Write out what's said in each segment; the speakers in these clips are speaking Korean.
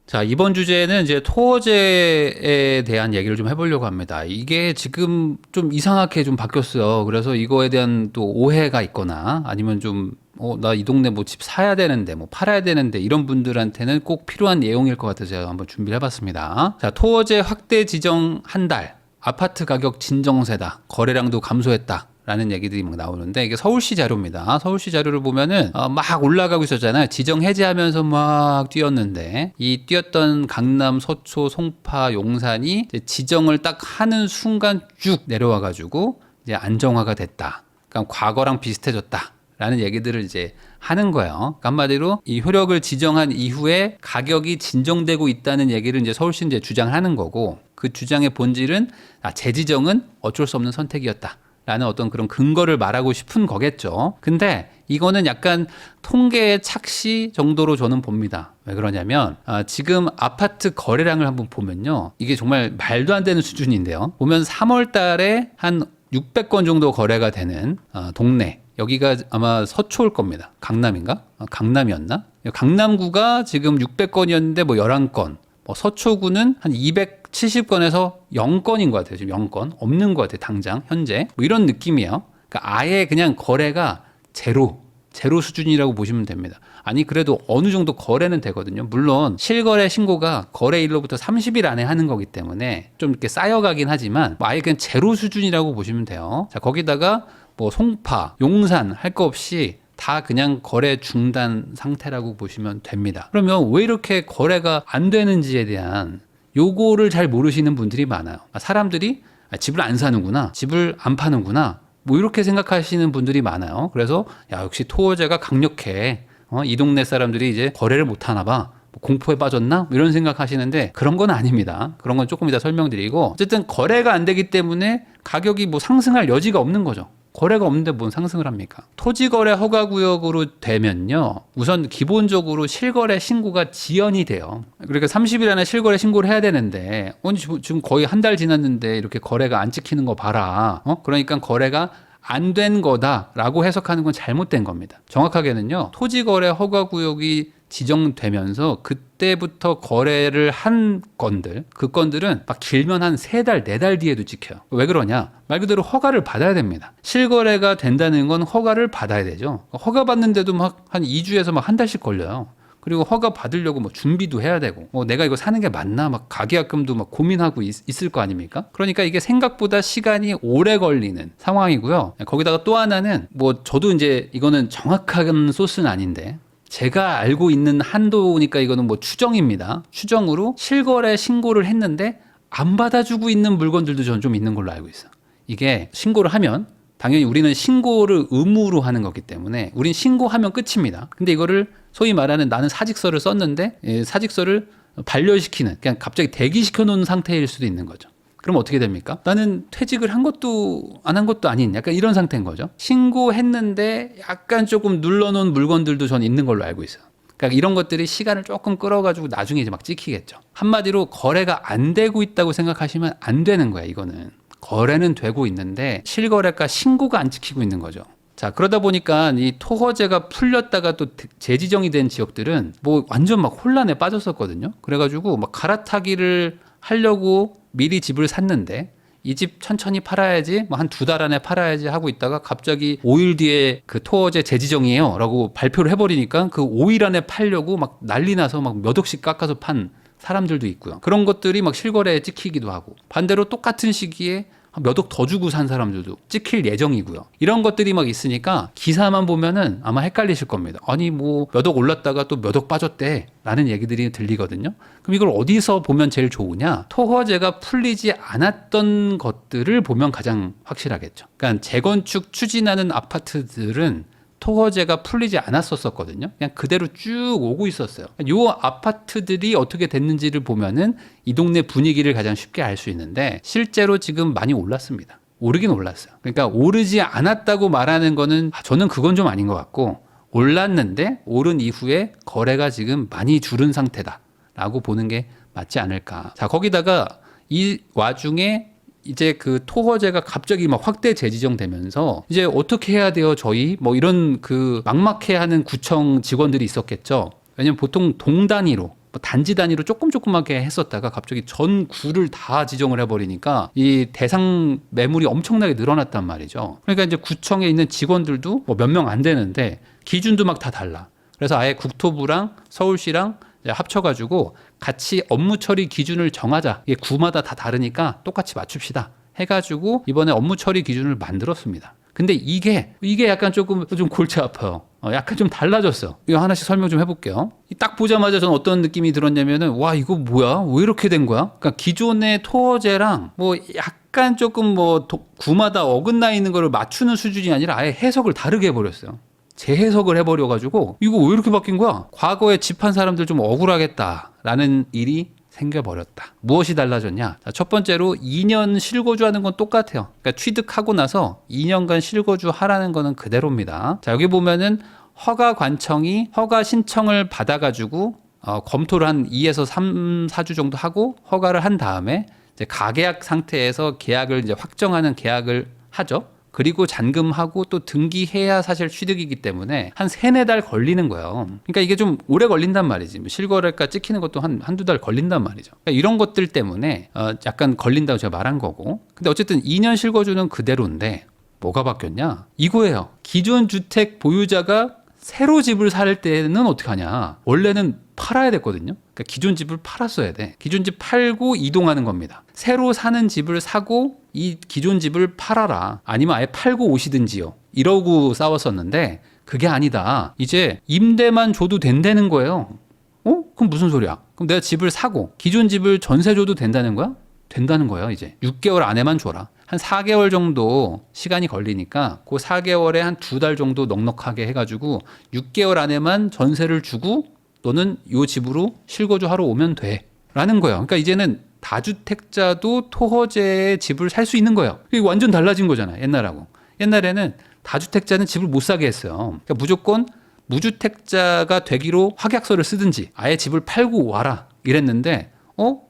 자, 이번 주제는 이제 토어제에 대한 얘기를 좀 해보려고 합니다. 이게 지금 좀 이상하게 좀 바뀌었어요. 그래서 이거에 대한 또 오해가 있거나 아니면 좀, 나 이 동네 뭐 집 사야 되는데, 뭐 팔아야 되는데, 이런 분들한테는 꼭 필요한 내용일 것 같아서 제가 한번 준비를 해봤습니다. 자, 토어제 확대 지정 한 달, 아파트 가격 진정세다, 거래량도 감소했다. 라는 얘기들이 막 나오는데 이게 서울시 자료입니다. 서울시 자료를 보면은 막 올라가고 있었잖아요. 지정 해제하면서 막 뛰었는데 이 뛰었던 강남, 서초, 송파, 용산이 이제 지정을 딱 하는 순간 쭉 내려와 가지고 이제 안정화가 됐다. 그러니까 과거랑 비슷해졌다. 라는 얘기들을 이제 하는 거예요. 그러니까 한마디로 이 효력을 지정한 이후에 가격이 진정되고 있다는 얘기를 이제 서울시 이제 주장하는 거고, 그 주장의 본질은 재지정은 어쩔 수 없는 선택이었다. 라는 어떤 그런 근거를 말하고 싶은 거겠죠. 근데 이거는 약간 통계의 착시 정도로 저는 봅니다. 왜 그러냐면 지금 아파트 거래량을 한번 보면요, 이게 정말 말도 안 되는 수준인데요. 보면 3월 달에 한 600건 정도 거래가 되는 동네, 여기가 아마 서초일 겁니다. 강남인가? 강남이었나? 강남구가 지금 600건이었는데 뭐 11건, 서초구는 한 270건에서 0건인 것 같아요. 지금 0건. 없는 것 같아요. 당장, 현재. 뭐 이런 느낌이에요. 그러니까 아예 그냥 거래가 제로 수준이라고 보시면 됩니다. 아니, 그래도 어느 정도 거래는 되거든요. 물론, 실거래 신고가 거래일로부터 30일 안에 하는 거기 때문에 좀 이렇게 쌓여가긴 하지만, 아예 그냥 제로 수준이라고 보시면 돼요. 자, 거기다가 뭐 송파, 용산 할 거 없이 다 그냥 거래 중단 상태라고 보시면 됩니다. 그러면 왜 이렇게 거래가 안 되는지에 대한 요거를 잘 모르시는 분들이 많아요. 사람들이 집을 안 사는구나, 집을 안 파는구나, 뭐 이렇게 생각하시는 분들이 많아요. 그래서 역시 토어제가 강력해. 이 동네 사람들이 이제 거래를 못 하나 봐. 공포에 빠졌나? 이런 생각하시는데 그런 건 아닙니다. 그런 건 조금 이따 설명드리고, 어쨌든 거래가 안 되기 때문에 가격이 뭐 상승할 여지가 없는 거죠. 거래가 없는데 뭔 상승을 합니까? 토지거래 허가구역으로 되면요, 우선 기본적으로 실거래 신고가 지연이 돼요. 그러니까 30일 안에 실거래 신고를 해야 되는데 지금 거의 한 달 지났는데 이렇게 거래가 안 찍히는 거 봐라. 그러니까 거래가 안 된 거다라고 해석하는 건 잘못된 겁니다. 정확하게는요, 토지거래 허가구역이 지정되면서 그때부터 거래를 한 건들, 그 건들은 막 길면 한 3달, 4달 뒤에도 찍혀요. 왜 그러냐? 말 그대로 허가를 받아야 됩니다. 실거래가 된다는 건 허가를 받아야 되죠. 허가 받는데도 막 한 2주에서 막 한 달씩 걸려요. 그리고 허가 받으려고 뭐 준비도 해야 되고, 내가 이거 사는 게 맞나? 막 가계약금도 막 고민하고 있을 거 아닙니까? 그러니까 이게 생각보다 시간이 오래 걸리는 상황이고요. 거기다가 또 하나는, 뭐 저도 이제 이거는 정확한 소스는 아닌데, 제가 알고 있는 한도니까 이거는 뭐 추정입니다. 추정으로 실거래 신고를 했는데 안 받아주고 있는 물건들도 저는 좀 있는 걸로 알고 있어요. 이게 신고를 하면 당연히 우리는 신고를 의무로 하는 거기 때문에 우린 신고하면 끝입니다. 근데 이거를 소위 말하는, 나는 사직서를 썼는데 사직서를 반려시키는, 그냥 갑자기 대기시켜 놓은 상태일 수도 있는 거죠. 그럼 어떻게 됩니까? 나는 퇴직을 한 것도 안 한 것도 아닌, 약간 이런 상태인 거죠. 신고했는데 약간 조금 눌러놓은 물건들도 전 있는 걸로 알고 있어요. 그러니까 이런 것들이 시간을 조금 끌어가지고 나중에 이제 막 찍히겠죠. 한마디로 거래가 안 되고 있다고 생각하시면 안 되는 거야. 이거는 거래는 되고 있는데 실거래가 신고가 안 찍히고 있는 거죠. 자, 그러다 보니까 이 토허제가 풀렸다가 또 재지정이 된 지역들은 뭐 완전 막 혼란에 빠졌었거든요. 그래가지고 막 갈아타기를 하려고 미리 집을 샀는데 이 집 천천히 팔아야지, 뭐 한 2달 안에 팔아야지 하고 있다가 갑자기 5일 뒤에 그 토어제 재지정이에요 라고 발표를 해버리니까 그 5일 안에 팔려고 막 난리 나서 막 몇 억씩 깎아서 판 사람들도 있고요. 그런 것들이 막 실거래에 찍히기도 하고, 반대로 똑같은 시기에 몇 억 더 주고 산 사람들도 찍힐 예정이고요. 이런 것들이 막 있으니까 기사만 보면은 아마 헷갈리실 겁니다. 아니 뭐 몇 억 올랐다가 또 몇 억 빠졌대 라는 얘기들이 들리거든요. 그럼 이걸 어디서 보면 제일 좋으냐? 토허제가 풀리지 않았던 것들을 보면 가장 확실하겠죠. 그러니까 재건축 추진하는 아파트들은 토허제가 풀리지 않았었거든요. 그냥 그대로 쭉 오고 있었어요. 요 아파트들이 어떻게 됐는지를 보면은 이 동네 분위기를 가장 쉽게 알 수 있는데, 실제로 지금 많이 올랐습니다. 오르긴 올랐어요. 그러니까 오르지 않았다고 말하는 거는 저는 그건 좀 아닌 것 같고, 올랐는데 오른 이후에 거래가 지금 많이 줄은 상태다라고 보는 게 맞지 않을까. 자, 거기다가 이 와중에 이제 그 토허제가 갑자기 막 확대 재지정되면서 이제 어떻게 해야 돼요 저희, 뭐 이런 그 막막해하는 구청 직원들이 있었겠죠. 왜냐면 보통 동 단위로 뭐 단지 단위로 조금조금하게 했었다가 갑자기 전 구를 다 지정을 해버리니까 이 대상 매물이 엄청나게 늘어났단 말이죠. 그러니까 이제 구청에 있는 직원들도 뭐 몇 명 안 되는데 기준도 막 다 달라. 그래서 아예 국토부랑 서울시랑 합쳐가지고 같이 업무 처리 기준을 정하자. 이게 구마다 다 다르니까 똑같이 맞춥시다. 해가지고 이번에 업무 처리 기준을 만들었습니다. 근데 이게 약간 조금 좀 골치 아파요. 약간 좀 달라졌어. 이거 하나씩 설명 좀 해볼게요. 딱 보자마자 저는 어떤 느낌이 들었냐면은 와 이거 뭐야? 왜 이렇게 된 거야? 그러니까 기존의 토어제랑 뭐 약간 조금 뭐 구마다 어긋나 있는 거를 맞추는 수준이 아니라 아예 해석을 다르게 해버렸어요. 재해석을 해버려가지고 이거 왜 이렇게 바뀐 거야? 과거에 집한 사람들 좀 억울하겠다라는 일이 생겨버렸다. 무엇이 달라졌냐? 자, 첫 번째로 2년 실거주 하는 건 똑같아요. 그러니까 취득하고 나서 2년간 실거주 하라는 거는 그대로입니다. 자, 여기 보면은 허가관청이 허가 신청을 받아가지고 검토를 한 2에서 3, 4주 정도 하고 허가를 한 다음에 이제 가계약 상태에서 계약을 이제 확정하는 계약을 하죠. 그리고 잔금하고 또 등기해야 사실 취득이기 때문에 한 3-4달 걸리는 거예요. 그러니까 이게 좀 오래 걸린단 말이지. 뭐 실거래가 찍히는 것도 한두 달 걸린단 말이죠. 그러니까 이런 것들 때문에 약간 걸린다고 제가 말한 거고. 근데 어쨌든 2년 실거주는 그대로인데 뭐가 바뀌었냐? 이거예요. 기존 주택 보유자가 새로 집을 살 때는 어떻게 하냐? 원래는 팔아야 됐거든요. 그러니까 기존 집을 팔았어야 돼. 기존 집 팔고 이동하는 겁니다. 새로 사는 집을 사고 이 기존 집을 팔아라. 아니면 아예 팔고 오시든지요. 이러고 싸웠었는데 그게 아니다. 이제 임대만 줘도 된다는 거예요. 그럼 무슨 소리야? 그럼 내가 집을 사고 기존 집을 전세 줘도 된다는 거야? 된다는 거예요. 이제 6개월 안에만 줘라. 한 4개월 정도 시간이 걸리니까 그 4개월에 한 2달 정도 넉넉하게 해가지고 6개월 안에만 전세를 주고 너는 요 집으로 실거주하러 오면 돼 라는 거예요. 그러니까 이제는 다주택자도 토허제의 집을 살 수 있는 거예요. 이게 완전 달라진 거잖아요. 옛날하고. 옛날에는 다주택자는 집을 못 사게 했어요. 그러니까 무조건 무주택자가 되기로 확약서를 쓰든지 아예 집을 팔고 와라 이랬는데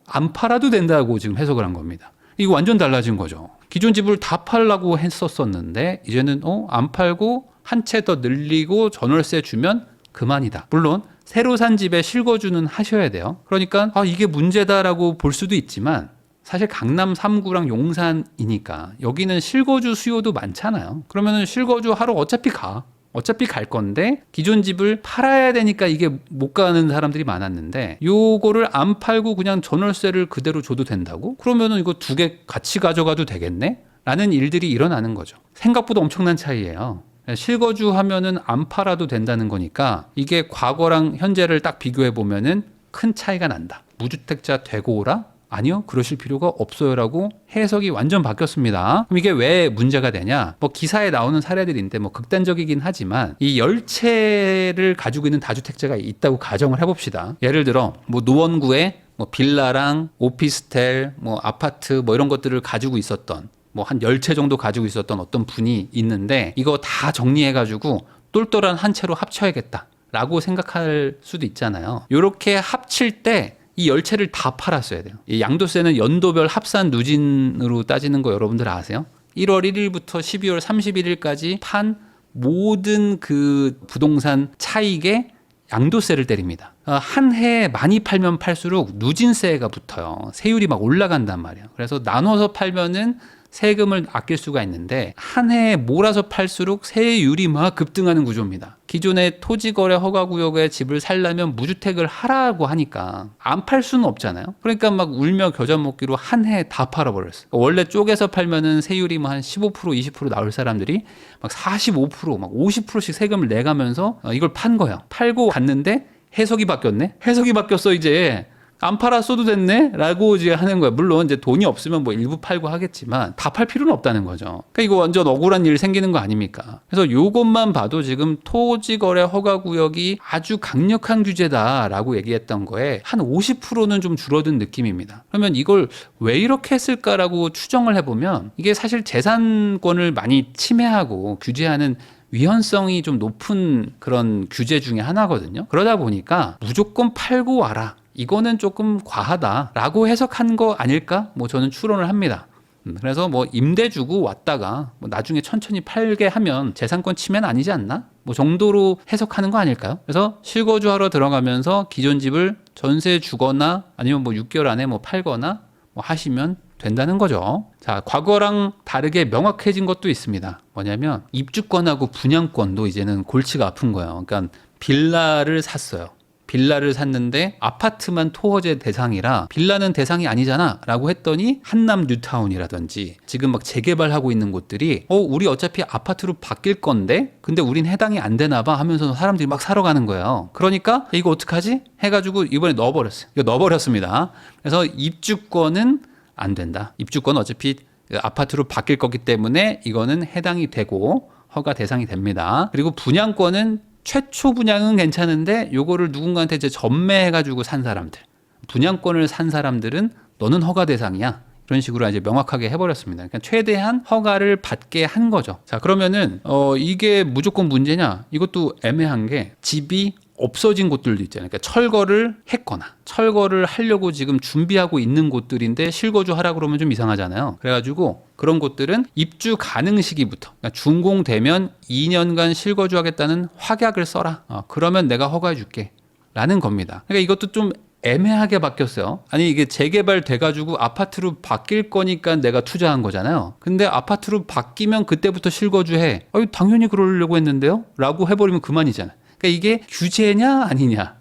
안 팔아도 된다고 지금 해석을 한 겁니다. 이거 완전 달라진 거죠. 기존 집을 다 팔라고 했었었는데 이제는 안 팔고 한 채 더 늘리고 전월세 주면 그만이다. 물론 새로 산 집에 실거주는 하셔야 돼요. 그러니까 이게 문제다라고 볼 수도 있지만 사실 강남 3구랑 용산이니까 여기는 실거주 수요도 많잖아요. 그러면은 실거주 하러 어차피 갈 건데 기존 집을 팔아야 되니까 이게 못 가는 사람들이 많았는데 요거를 안 팔고 그냥 전월세를 그대로 줘도 된다고? 그러면은 이거 2개 같이 가져가도 되겠네? 라는 일들이 일어나는 거죠. 생각보다 엄청난 차이예요. 실거주하면은 안 팔아도 된다는 거니까 이게 과거랑 현재를 딱 비교해 보면은 큰 차이가 난다. 무주택자 되고 오라? 아니요, 그러실 필요가 없어요라고 해석이 완전 바뀌었습니다. 그럼 이게 왜 문제가 되냐? 뭐 기사에 나오는 사례들인데 뭐 극단적이긴 하지만 이 10채를 가지고 있는 다주택자가 있다고 가정을 해봅시다. 예를 들어 뭐 노원구에 뭐 빌라랑 오피스텔, 뭐 아파트 뭐 이런 것들을 가지고 있었던 뭐 한 10채 정도 가지고 있었던 어떤 분이 있는데 이거 다 정리해가지고 똘똘한 한 채로 합쳐야겠다라고 생각할 수도 있잖아요. 이렇게 합칠 때 이 10채를 다 팔았어야 돼요. 이 양도세는 연도별 합산 누진으로 따지는 거 여러분들 아세요? 1월 1일부터 12월 31일까지 판 모든 그 부동산 차익에 양도세를 때립니다. 한 해에 많이 팔면 팔수록 누진세가 붙어요. 세율이 막 올라간단 말이에요. 그래서 나눠서 팔면은 세금을 아낄 수가 있는데 한 해에 몰아서 팔수록 세율이 막 급등하는 구조입니다. 기존의 토지거래 허가구역에 집을 살려면 무주택을 하라고 하니까 안 팔 수는 없잖아요. 그러니까 막 울며 겨자 먹기로 한 해에 다 팔아버렸어요. 원래 쪼개서 팔면은 세율이 뭐 한 15% 20% 나올 사람들이 막 45%막 50%씩 세금을 내가면서 이걸 판 거예요. 팔고 갔는데 해석이 바뀌었네. 해석이 바뀌었어 이제. 안 팔았어도 됐네? 라고 이제 하는 거야. 물론 이제 돈이 없으면 뭐 일부 팔고 하겠지만 다 팔 필요는 없다는 거죠. 그러니까 이거 완전 억울한 일 생기는 거 아닙니까? 그래서 요것만 봐도 지금 토지거래 허가구역이 아주 강력한 규제다라고 얘기했던 거에 한 50%는 좀 줄어든 느낌입니다. 그러면 이걸 왜 이렇게 했을까라고 추정을 해보면 이게 사실 재산권을 많이 침해하고 규제하는 위헌성이 좀 높은 그런 규제 중에 하나거든요. 그러다 보니까 무조건 팔고 와라. 이거는 조금 과하다라고 해석한 거 아닐까? 뭐 저는 추론을 합니다. 그래서 뭐 임대 주고 왔다가 뭐 나중에 천천히 팔게 하면 재산권 침해는 아니지 않나? 뭐 정도로 해석하는 거 아닐까요? 그래서 실거주하러 들어가면서 기존 집을 전세 주거나 아니면 뭐 6개월 안에 뭐 팔거나 뭐 하시면 된다는 거죠. 자, 과거랑 다르게 명확해진 것도 있습니다. 뭐냐면 입주권하고 분양권도 이제는 골치가 아픈 거예요. 그러니까 빌라를 샀어요. 빌라를 샀는데 아파트만 토호제 대상이라 빌라는 대상이 아니잖아 라고 했더니 한남 뉴타운이라든지 지금 막 재개발하고 있는 곳들이 우리 어차피 아파트로 바뀔 건데 근데 우린 해당이 안 되나 봐 하면서 사람들이 막 사러 가는 거예요. 그러니까 이거 어떡하지? 해가지고 이번에 넣어버렸어요. 이거 넣어버렸습니다. 그래서 입주권은 안 된다. 입주권은 어차피 아파트로 바뀔 거기 때문에 이거는 해당이 되고 허가 대상이 됩니다. 그리고 분양권은 최초 분양은 괜찮은데 요거를 누군가한테 이제 전매해가지고 산 사람들, 분양권을 산 사람들은 너는 허가 대상이야. 이런 식으로 이제 명확하게 해버렸습니다. 그러니까 최대한 허가를 받게 한 거죠. 자, 그러면은 이게 무조건 문제냐? 이것도 애매한 게 집이 없어진 곳들도 있잖아요. 그러니까 철거를 했거나 철거를 하려고 지금 준비하고 있는 곳들인데 실거주 하라 그러면 좀 이상하잖아요. 그래가지고 그런 곳들은 입주 가능 시기부터 그러니까 준공되면 2년간 실거주하겠다는 확약을 써라. 그러면 내가 허가해 줄게 라는 겁니다. 그러니까 이것도 좀 애매하게 바뀌었어요. 아니 이게 재개발 돼가지고 아파트로 바뀔 거니까 내가 투자한 거잖아요. 근데 아파트로 바뀌면 그때부터 실거주해. 당연히 그러려고 했는데요? 라고 해버리면 그만이잖아요. 그러니까 이게 규제냐 아니냐.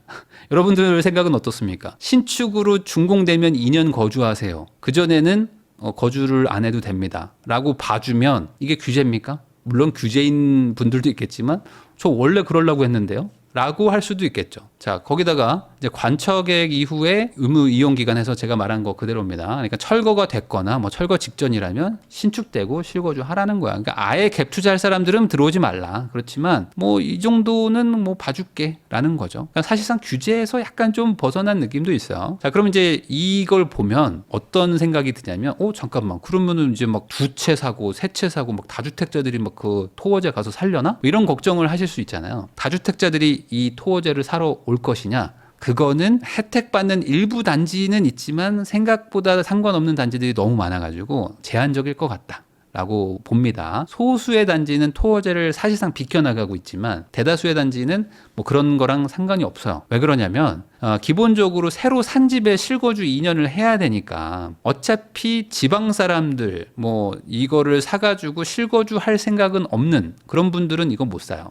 여러분들 생각은 어떻습니까? 신축으로 준공되면 2년 거주하세요. 그전에는 거주를 안 해도 됩니다. 라고 봐주면 이게 규제입니까? 물론 규제인 분들도 있겠지만 저 원래 그러려고 했는데요. 라고 할 수도 있겠죠. 자, 거기다가 이제 관처객 이후에 의무 이용 기간에서 제가 말한 거 그대로입니다. 그러니까 철거가 됐거나 뭐 철거 직전이라면 신축되고 실거주 하라는 거야. 그러니까 아예 갭 투자할 사람들은 들어오지 말라. 그렇지만 뭐 이 정도는 뭐 봐줄게라는 거죠. 그러니까 사실상 규제에서 약간 좀 벗어난 느낌도 있어요. 자, 그럼 이제 이걸 보면 어떤 생각이 드냐면, 잠깐만. 그러면은 이제 막 두 채 사고 세 채 사고 막 다주택자들이 막 그 토어제 가서 살려나? 뭐 이런 걱정을 하실 수 있잖아요. 다주택자들이 이 토어제를 사러 올 것이냐? 그거는 혜택 받는 일부 단지는 있지만 생각보다 상관없는 단지들이 너무 많아가지고 제한적일 것 같다. 라고 봅니다. 소수의 단지는 토어제를 사실상 비켜나가고 있지만 대다수의 단지는 뭐 그런 거랑 상관이 없어요. 왜 그러냐면 기본적으로 새로 산 집에 실거주 2년을 해야 되니까 어차피 지방 사람들 뭐 이거를 사가지고 실거주 할 생각은 없는 그런 분들은 이거 못 사요.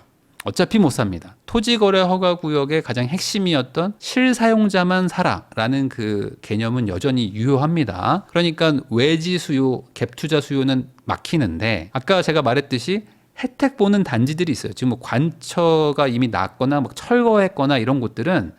어차피 못 삽니다. 토지거래 허가구역의 가장 핵심이었던 실사용자만 사라라는 그 개념은 여전히 유효합니다. 그러니까 외지 수요, 갭 투자 수요는 막히는데 아까 제가 말했듯이 혜택 보는 단지들이 있어요. 지금 뭐 관처가 이미 났거나 막 철거했거나 이런 곳들은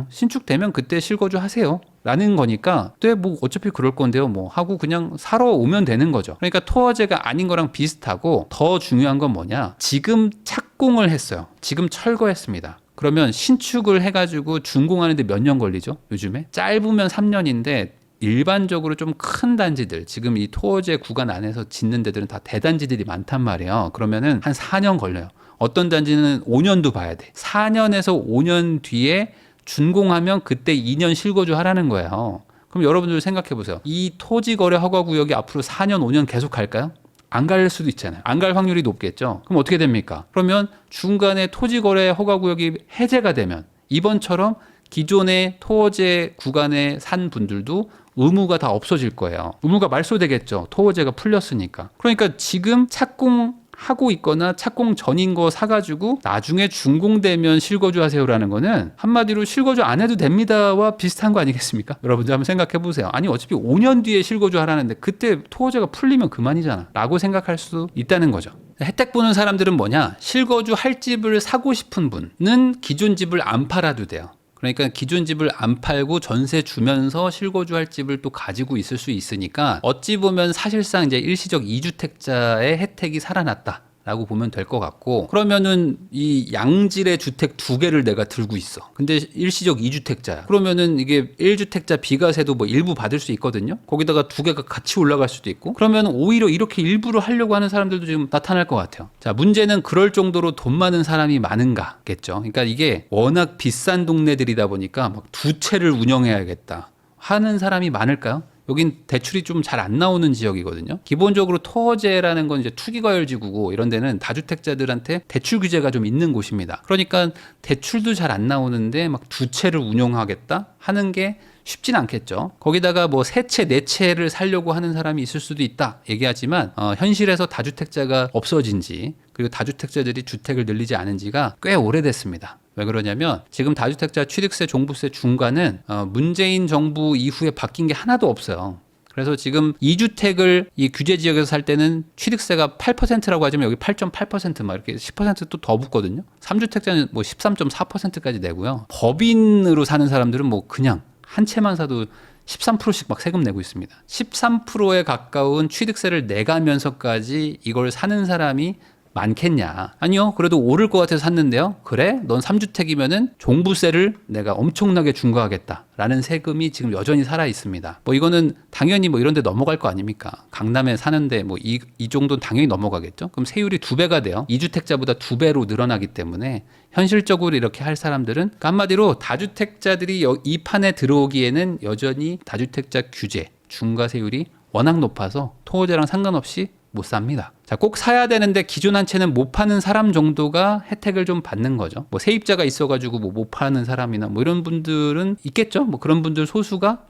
신축되면 그때 실거주 하세요. 라는 거니까 네, 뭐 어차피 그럴 건데요. 뭐 하고 그냥 사러 오면 되는 거죠. 그러니까 토어제가 아닌 거랑 비슷하고 더 중요한 건 뭐냐? 지금 착공을 했어요. 지금 철거했습니다. 그러면 신축을 해가지고 준공하는데 몇 년 걸리죠? 요즘에 짧으면 3년인데 일반적으로 좀 큰 단지들 지금 이 토어제 구간 안에서 짓는 데들은 다 대단지들이 많단 말이에요. 그러면은 한 4년 걸려요. 어떤 단지는 5년도 봐야 돼. 4년에서 5년 뒤에 준공하면 그때 2년 실거주 하라는 거예요. 그럼 여러분들 생각해 보세요. 이 토지거래 허가구역이 앞으로 4년, 5년 계속 갈까요? 안 갈 수도 있잖아요. 안 갈 확률이 높겠죠. 그럼 어떻게 됩니까? 그러면 중간에 토지거래 허가구역이 해제가 되면 이번처럼 기존의 토어제 구간에 산 분들도 의무가 다 없어질 거예요. 의무가 말소되겠죠. 토어제가 풀렸으니까. 그러니까 지금 착공하고 있거나 착공 전인 거 사가지고 나중에 준공되면 실거주 하세요라는 거는 한마디로 실거주 안 해도 됩니다와 비슷한 거 아니겠습니까? 여러분들 한번 생각해 보세요. 아니 어차피 5년 뒤에 실거주 하라는데 그때 토어제가 풀리면 그만이잖아 라고 생각할 수 있다는 거죠. 혜택 보는 사람들은 뭐냐? 실거주 할 집을 사고 싶은 분은 기존 집을 안 팔아도 돼요. 그러니까 기존 집을 안 팔고 전세 주면서 실거주할 집을 또 가지고 있을 수 있으니까 어찌 보면 사실상 이제 일시적 2주택자의 혜택이 살아났다. 라고 보면 될 것 같고 그러면은 이 양질의 주택 2개를 내가 들고 있어. 근데 일시적 2주택자야. 그러면은 이게 1주택자 비과세도 뭐 일부 받을 수 있거든요. 거기다가 2개가 같이 올라갈 수도 있고 그러면 오히려 이렇게 일부러 하려고 하는 사람들도 지금 나타날 것 같아요. 자, 문제는 그럴 정도로 돈 많은 사람이 많은가겠죠. 그러니까 이게 워낙 비싼 동네들이다 보니까 막 2채를 운영해야겠다 하는 사람이 많을까요? 여긴 대출이 좀 잘 안 나오는 지역이거든요. 기본적으로 토어제라는 건 이제 투기과열지구고 이런 데는 다주택자들한테 대출 규제가 좀 있는 곳입니다. 그러니까 대출도 잘 안 나오는데 막 두 채를 운영하겠다 하는 게 쉽진 않겠죠. 거기다가 뭐 세 채, 네 채를 살려고 하는 사람이 있을 수도 있다 얘기하지만 현실에서 다주택자가 없어진 지 그리고 다주택자들이 주택을 늘리지 않은 지가 꽤 오래됐습니다. 왜 그러냐면 지금 다주택자 취득세, 종부세 중과는 문재인 정부 이후에 바뀐 게 하나도 없어요. 그래서 지금 2주택을 이 규제 지역에서 살 때는 취득세가 8%라고 하지만 여기 8.8%막 이렇게 10% 또 더 붙거든요. 3주택자는 뭐 13.4%까지 내고요. 법인으로 사는 사람들은 뭐 그냥 한 채만 사도 13%씩 막 세금 내고 있습니다. 13%에 가까운 취득세를 내가면서까지 이걸 사는 사람이 많겠냐? 아니요. 그래도 오를 것 같아서 샀는데요. 그래? 넌 3주택이면은 종부세를 내가 엄청나게 중과하겠다. 라는 세금이 지금 여전히 살아 있습니다. 뭐 이거는 당연히 뭐 이런 데 넘어갈 거 아닙니까? 강남에 사는데 뭐 이 정도는 당연히 넘어가겠죠? 그럼 세율이 2배가 돼요. 2주택자보다 2배로 늘어나기 때문에 현실적으로 이렇게 할 사람들은 그러니까 한마디로 다주택자들이 이 판에 들어오기에는 여전히 다주택자 규제, 중과세율이 워낙 높아서 토호제랑 상관없이 못 삽니다. 자, 꼭 사야 되는데 기존 한 채는 못 파는 사람 정도가 혜택을 좀 받는 거죠. 뭐 세입자가 있어가지고 뭐 못 파는 사람이나 뭐 이런 분들은 있겠죠. 뭐 그런 분들 소수가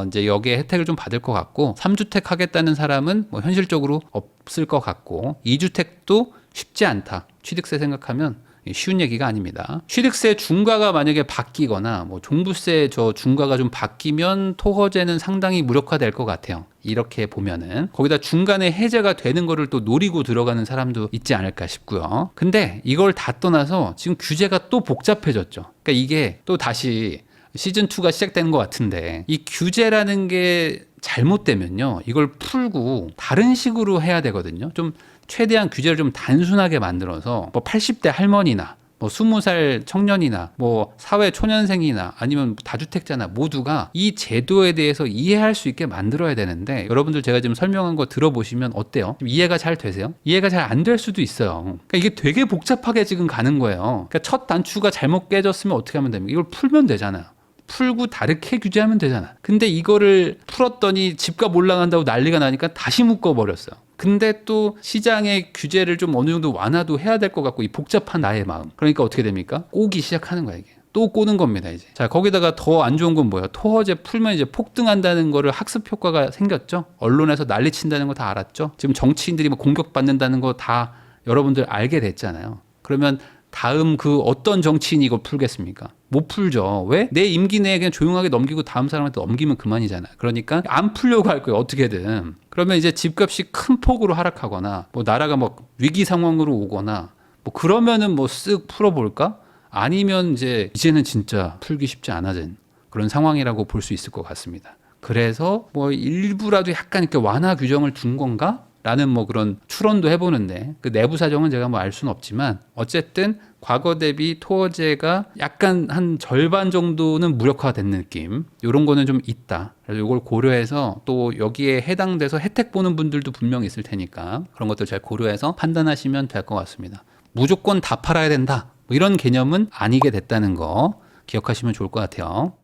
이제 여기에 혜택을 좀 받을 것 같고 3주택 하겠다는 사람은 뭐 현실적으로 없을 것 같고 2주택도 쉽지 않다. 취득세 생각하면 쉬운 얘기가 아닙니다. 취득세 중과가 만약에 바뀌거나 뭐 종부세 저 중과가 좀 바뀌면 토호제는 상당히 무력화될 것 같아요. 이렇게 보면은 거기다 중간에 해제가 되는 거를 또 노리고 들어가는 사람도 있지 않을까 싶고요. 근데 이걸 다 떠나서 지금 규제가 또 복잡해졌죠. 그러니까 이게 또 다시 시즌2가 시작되는 것 같은데 이 규제라는 게 잘못되면요. 이걸 풀고 다른 식으로 해야 되거든요. 좀 최대한 규제를 좀 단순하게 만들어서 뭐 80대 할머니나 뭐 20살 청년이나 뭐 사회 초년생이나 아니면 다주택자나 모두가 이 제도에 대해서 이해할 수 있게 만들어야 되는데 여러분들 제가 지금 설명한 거 들어보시면 어때요? 이해가 잘 되세요? 이해가 잘 안 될 수도 있어요. 그러니까 이게 되게 복잡하게 지금 가는 거예요. 그러니까 첫 단추가 잘못 깨졌으면 어떻게 하면 됩니까? 이걸 풀면 되잖아요. 풀고 다르게 규제하면 되잖아. 근데 이거를 풀었더니 집값 올라간다고 난리가 나니까 다시 묶어버렸어요. 근데 또 시장의 규제를 좀 어느 정도 완화도 해야 될 것 같고 이 복잡한 나의 마음. 그러니까 어떻게 됩니까? 꼬기 시작하는 거야 이게. 또 꼬는 겁니다 이제. 자 거기다가 더 안 좋은 건 뭐야? 토어제 풀면 이제 폭등한다는 거를 학습 효과가 생겼죠. 언론에서 난리친다는 거 다 알았죠. 지금 정치인들이 뭐 공격받는다는 거 다 여러분들 알게 됐잖아요. 그러면 다음 그 어떤 정치인이 이걸 풀겠습니까? 못 풀죠. 왜? 내 임기 내에 그냥 조용하게 넘기고 다음 사람한테 넘기면 그만이잖아. 그러니까 안 풀려고 할 거예요. 어떻게든. 그러면 이제 집값이 큰 폭으로 하락하거나 뭐 나라가 뭐 위기 상황으로 오거나 뭐 그러면은 뭐 쓱 풀어볼까? 아니면 이제는 진짜 풀기 쉽지 않아진 그런 상황이라고 볼 수 있을 것 같습니다. 그래서 뭐 일부라도 약간 이렇게 완화 규정을 둔 건가? 라는 뭐 그런 추론도 해보는데 그 내부 사정은 제가 뭐 알 수는 없지만 어쨌든 과거 대비 토어제가 약간 한 절반 정도는 무력화된 느낌 이런 거는 좀 있다. 그래서 이걸 고려해서 또 여기에 해당돼서 혜택 보는 분들도 분명히 있을 테니까 그런 것들 잘 고려해서 판단하시면 될 것 같습니다. 무조건 다 팔아야 된다 뭐 이런 개념은 아니게 됐다는 거 기억하시면 좋을 것 같아요.